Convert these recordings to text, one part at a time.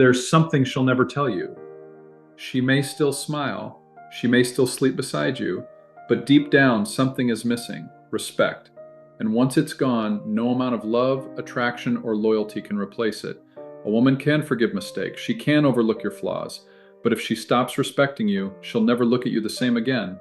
there's something she'll never tell you. She may still smile, she may still sleep beside you, but deep down something is missing: respect. And once it's gone, no amount of love, attraction, or loyalty can replace it. A woman can forgive mistakes, she can overlook your flaws, but if she stops respecting you, she'll never look at you the same again.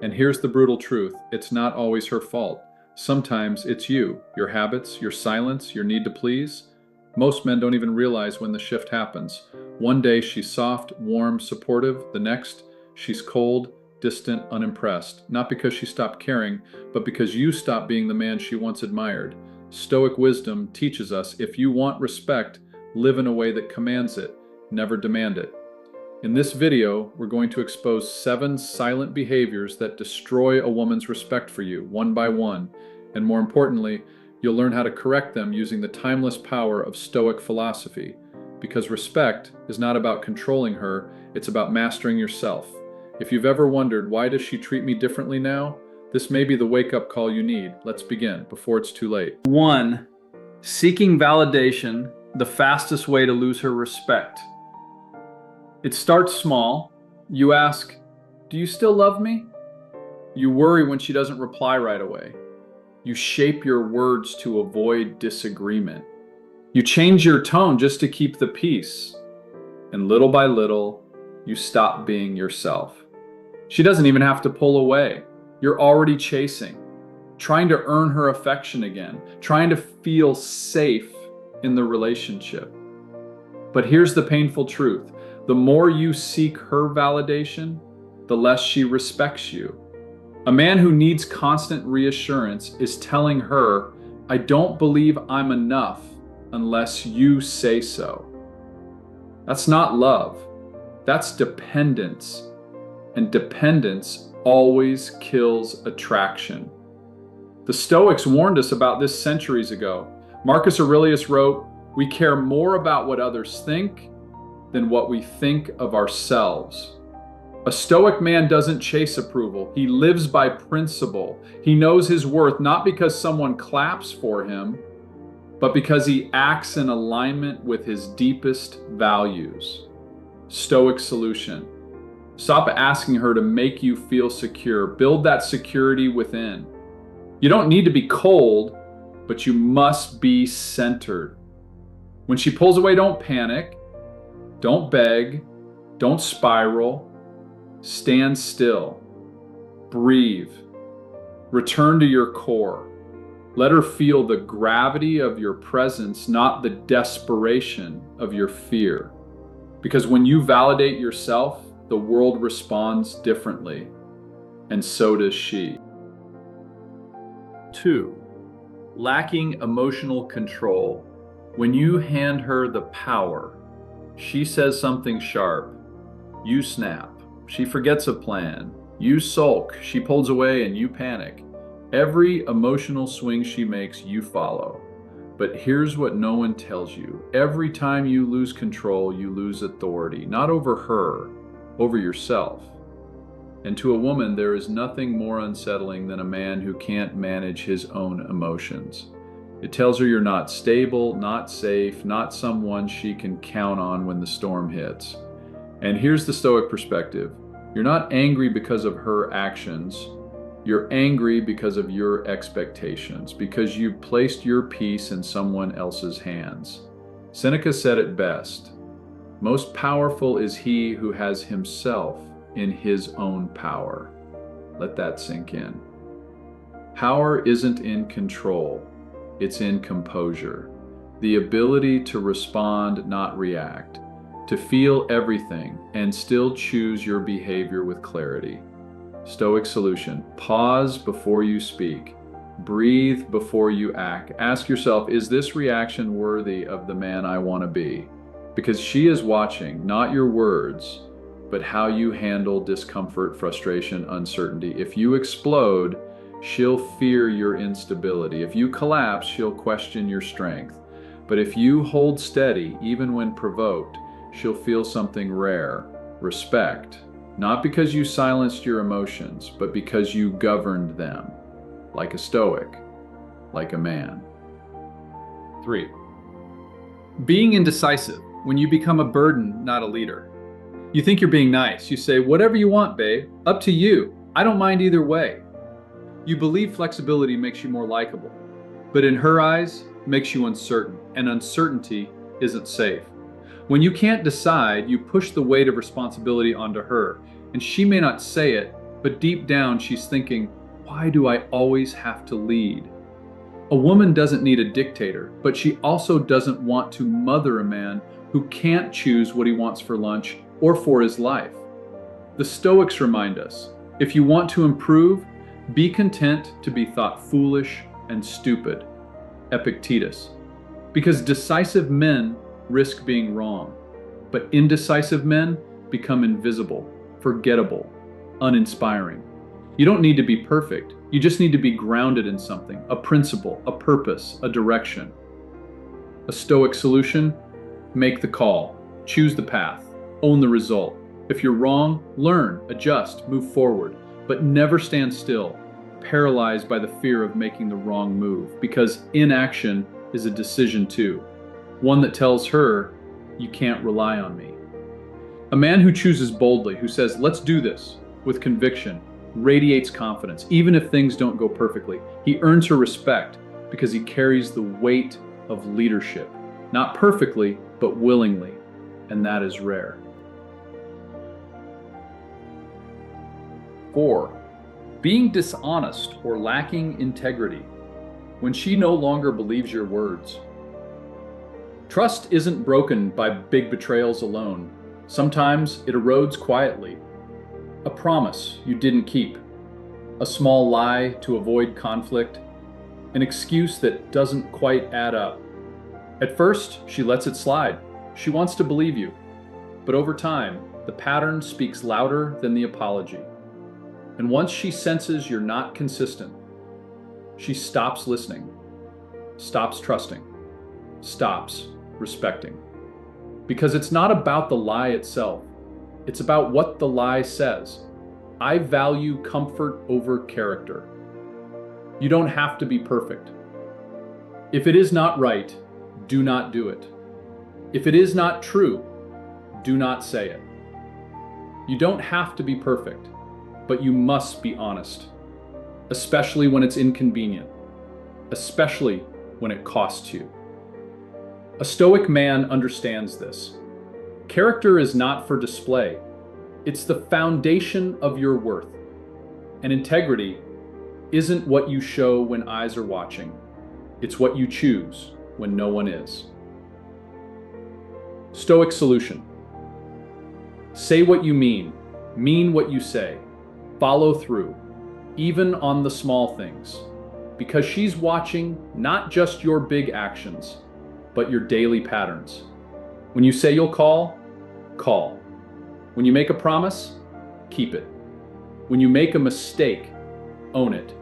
And here's the brutal truth: it's not always her fault. Sometimes it's you, your habits, your silence, your need to please. Most men don't even realize when the shift happens. One day she's soft, warm, supportive. The next, she's cold, distant, unimpressed. Not because she stopped caring, but because you stopped being the man she once admired. Stoic wisdom teaches us, if you want respect, live in a way that commands it, never demand it. In this video, we're going to expose 7 silent behaviors that destroy a woman's respect for you, one by one. And more importantly, you'll learn how to correct them using the timeless power of Stoic philosophy. Because respect is not about controlling her, it's about mastering yourself. If you've ever wondered, why does she treat me differently now? This may be the wake-up call you need. Let's begin, before it's too late. 1. Seeking validation, the fastest way to lose her respect. It starts small. You ask, "Do you still love me?" You worry when she doesn't reply right away. You shape your words to avoid disagreement. You change your tone just to keep the peace. And little by little, you stop being yourself. She doesn't even have to pull away. You're already chasing, trying to earn her affection again, trying to feel safe in the relationship. But here's the painful truth. The more you seek her validation, the less she respects you. A man who needs constant reassurance is telling her, "I don't believe I'm enough unless you say so." That's not love. That's dependence. And dependence always kills attraction. The Stoics warned us about this centuries ago. Marcus Aurelius wrote, "We care more about what others think than what we think of ourselves." A Stoic man doesn't chase approval. He lives by principle. He knows his worth not because someone claps for him, but because he acts in alignment with his deepest values. Stoic solution. Stop asking her to make you feel secure. Build that security within. You don't need to be cold, but you must be centered. When she pulls away, don't panic. Don't beg. Don't spiral. Stand still. Breathe. Return to your core. Let her feel the gravity of your presence, not the desperation of your fear. Because when you validate yourself, the world responds differently, and so does she. 2. Lacking emotional control. When you hand her the power, she says something sharp, you snap. She forgets a plan, you sulk. She pulls away and you panic. Every emotional swing she makes, you follow. But here's what no one tells you. Every time you lose control, you lose authority, not over her, over yourself. And to a woman, there is nothing more unsettling than a man who can't manage his own emotions. It tells her you're not stable, not safe, not someone she can count on when the storm hits. And here's the Stoic perspective. You're not angry because of her actions. You're angry because of your expectations, because you placed your peace in someone else's hands. Seneca said it best. Most powerful is he who has himself in his own power. Let that sink in. Power isn't in control. It's in composure. The ability to respond, not react. To feel everything and still choose your behavior with clarity. Stoic solution. Pause before you speak. Breathe before you act. Ask yourself, is this reaction worthy of the man I want to be? Because she is watching, not your words, but how you handle discomfort, frustration, uncertainty. If you explode, she'll fear your instability. If you collapse, she'll question your strength. But if you hold steady, even when provoked, she'll feel something rare, respect. Not because you silenced your emotions, but because you governed them, like a Stoic, like a man. 3. Being indecisive. when you become a burden, not a leader. You think you're being nice. You say, whatever you want, babe, up to you. I don't mind either way. You believe flexibility makes you more likable, but in her eyes, makes you uncertain, and uncertainty isn't safe. When you can't decide, you push the weight of responsibility onto her, and she may not say it, but deep down she's thinking, why do I always have to lead? A woman doesn't need a dictator, but she also doesn't want to mother a man who can't choose what he wants for lunch or for his life. The Stoics remind us, if you want to improve, be content to be thought foolish and stupid. Epictetus. Because decisive men risk being wrong, but indecisive men become invisible, forgettable, uninspiring. You don't need to be perfect. You just need to be grounded in something, a principle, a purpose, a direction. A Stoic solution: make the call, choose the path, own the result. If you're wrong, learn, adjust, move forward, but never stand still, paralyzed by the fear of making the wrong move, because inaction is a decision too, one that tells her, you can't rely on me. A man who chooses boldly, who says, let's do this, with conviction, radiates confidence, even if things don't go perfectly. He earns her respect because he carries the weight of leadership, not perfectly, but willingly, and that is rare. 4. Being dishonest or lacking integrity, when she no longer believes your words. Trust isn't broken by big betrayals alone. Sometimes it erodes quietly. A promise you didn't keep, a small lie to avoid conflict, an excuse that doesn't quite add up. At first, she lets it slide. She wants to believe you. But over time, the pattern speaks louder than the apology. And once she senses you're not consistent, she stops listening, stops trusting, stops respecting. Because it's not about the lie itself. It's about what the lie says. I value comfort over character. You don't have to be perfect. If it is not right, do not do it. If it is not true, do not say it. You don't have to be perfect, but you must be honest, especially when it's inconvenient, especially when it costs you. A Stoic man understands this. Character is not for display. It's the foundation of your worth. And integrity isn't what you show when eyes are watching. It's what you choose when no one is. Stoic solution. Say what you mean what you say, follow through, even on the small things, because she's watching not just your big actions, but your daily patterns. When you say you'll call, call. When you make a promise, keep it. When you make a mistake, own it.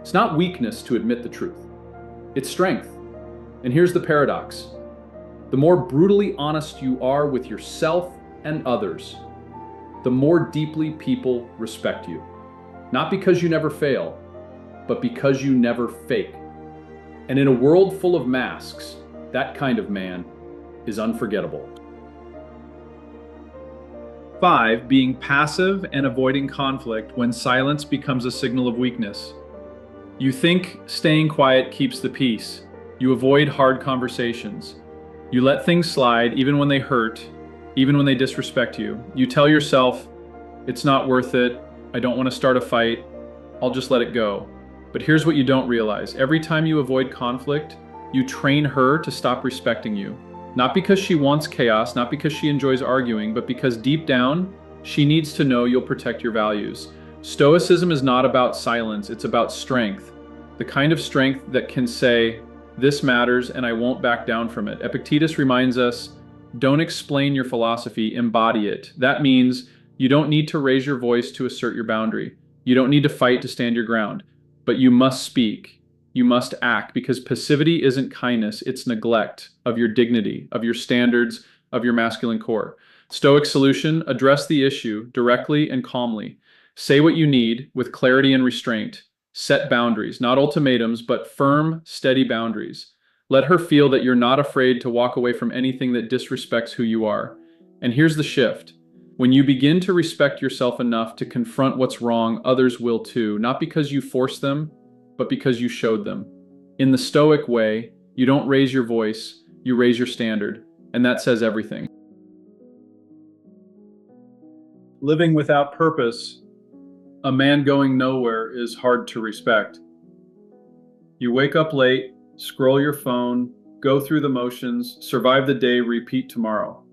It's not weakness to admit the truth. It's strength. And here's the paradox. The more brutally honest you are with yourself and others, the more deeply people respect you. Not because you never fail, but because you never fake. And in a world full of masks, that kind of man is unforgettable. 5. Being passive and avoiding conflict when silence becomes a signal of weakness. You think staying quiet keeps the peace. You avoid hard conversations. You let things slide even when they hurt, even when they disrespect you. You tell yourself, it's not worth it, I don't want to start a fight, I'll just let it go. But here's what you don't realize. Every time you avoid conflict, you train her to stop respecting you. Not because she wants chaos, not because she enjoys arguing, but because deep down, she needs to know you'll protect your values. Stoicism is not about silence, it's about strength. The kind of strength that can say, this matters and I won't back down from it. Epictetus reminds us, don't explain your philosophy, embody it. That means you don't need to raise your voice to assert your boundary. You don't need to fight to stand your ground, but you must speak. You must act, because passivity isn't kindness, it's neglect of your dignity, of your standards, of your masculine core. Stoic solution: address the issue directly and calmly. Say what you need with clarity and restraint. Set boundaries, not ultimatums, but firm, steady boundaries. Let her feel that you're not afraid to walk away from anything that disrespects who you are. And here's the shift. When you begin to respect yourself enough to confront what's wrong, others will too, not because you forced them, but because you showed them. In the Stoic way, you don't raise your voice, you raise your standard, and that says everything. Living without purpose, a man going nowhere, is hard to respect. You wake up late, scroll your phone, go through the motions, survive the day, repeat tomorrow.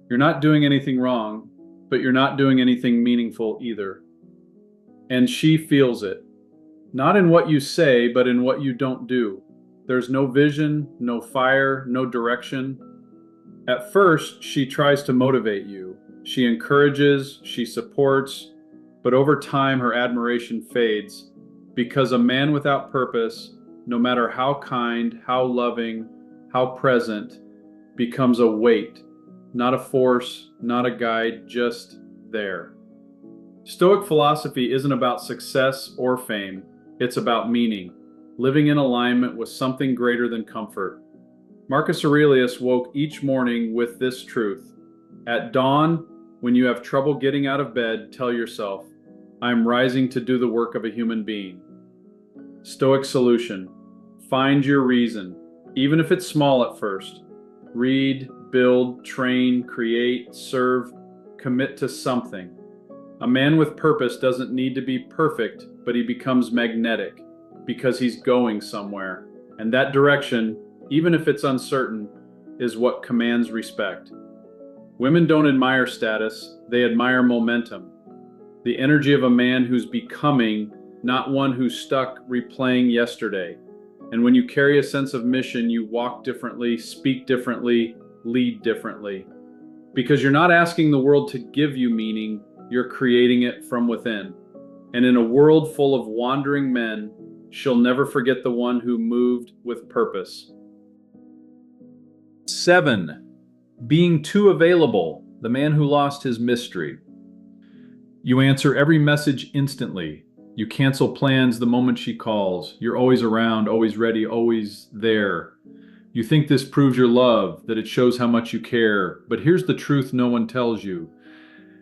You're not doing anything wrong, but you're not doing anything meaningful either. And she feels it. Not in what you say, but in what you don't do. There's no vision, no fire, no direction. At first, she tries to motivate you. She encourages, she supports, but over time her admiration fades because a man without purpose, no matter how kind, how loving, how present, becomes a weight, not a force, not a guide, just there. Stoic philosophy isn't about success or fame. It's about meaning, living in alignment with something greater than comfort. Marcus Aurelius woke each morning with this truth. At dawn, when you have trouble getting out of bed, tell yourself, I am rising to do the work of a human being. Stoic solution. Find your reason, even if it's small at first. Read, build, train, create, serve, commit to something. A man with purpose doesn't need to be perfect, but he becomes magnetic because he's going somewhere. And that direction, even if it's uncertain, is what commands respect. Women don't admire status, they admire momentum. The energy of a man who's becoming, not one who's stuck replaying yesterday. And when you carry a sense of mission, you walk differently, speak differently, lead differently. Because you're not asking the world to give you meaning, you're creating it from within. And in a world full of wandering men, she'll never forget the one who moved with purpose. 7. Being too available, the man who lost his mystery. You answer every message instantly. You cancel plans the moment she calls. You're always around, always ready, always there. You think this proves your love, that it shows how much you care. But here's the truth no one tells you.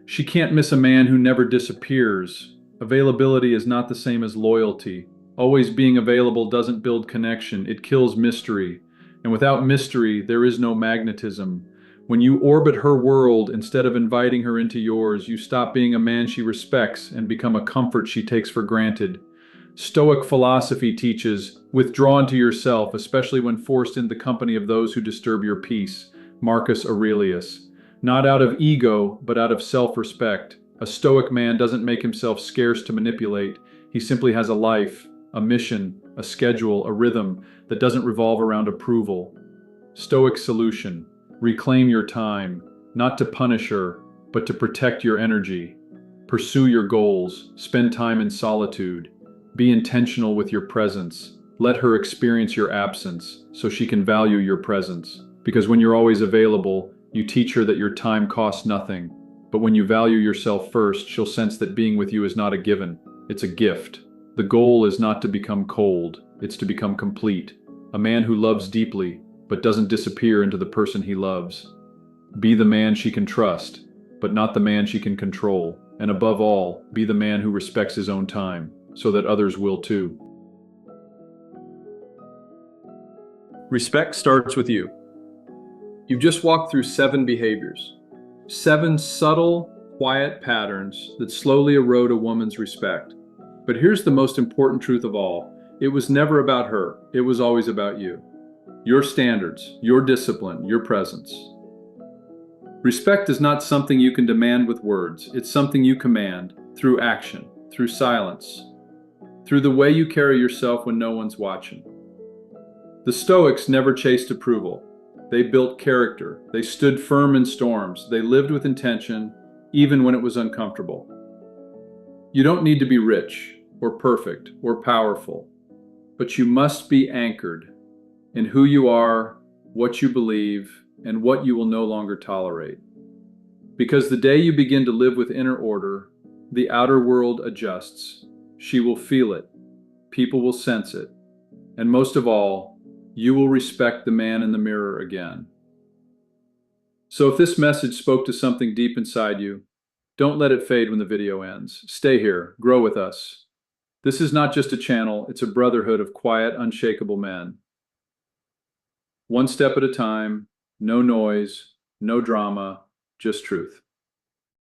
She can't miss a man who never disappears. Availability is not the same as loyalty. Always being available doesn't build connection, it kills mystery. And without mystery, there is no magnetism. When you orbit her world instead of inviting her into yours, you stop being a man she respects and become a comfort she takes for granted. Stoic philosophy teaches, withdraw into yourself, especially when forced into the company of those who disturb your peace. Marcus Aurelius. Not out of ego, but out of self-respect. A Stoic man doesn't make himself scarce to manipulate. He simply has a life, a mission, a schedule, a rhythm that doesn't revolve around approval. Stoic solution. Reclaim your time, not to punish her, but to protect your energy. Pursue your goals, spend time in solitude. Be intentional with your presence. Let her experience your absence so she can value your presence. Because when you're always available, you teach her that your time costs nothing. But when you value yourself first, she'll sense that being with you is not a given, it's a gift. The goal is not to become cold, it's to become complete. A man who loves deeply, but doesn't disappear into the person he loves. Be the man she can trust, but not the man she can control. And above all, be the man who respects his own time, so that others will too. Respect starts with you. You've just walked through 7 behaviors. 7 subtle, quiet patterns that slowly erode a woman's respect. But here's the most important truth of all. It was never about her. It was always about you. Your standards, your discipline, your presence. Respect is not something you can demand with words. It's something you command through action, through silence, through the way you carry yourself when no one's watching. The Stoics never chased approval. They built character. They stood firm in storms. They lived with intention, even when it was uncomfortable. You don't need to be rich or perfect or powerful, but you must be anchored in who you are, what you believe, and what you will no longer tolerate. Because the day you begin to live with inner order, the outer world adjusts. She will feel it. People will sense it. And most of all, you will respect the man in the mirror again. So if this message spoke to something deep inside you, don't let it fade when the video ends. Stay here, grow with us. This is not just a channel, it's a brotherhood of quiet, unshakable men. One step at a time, no noise, no drama, just truth.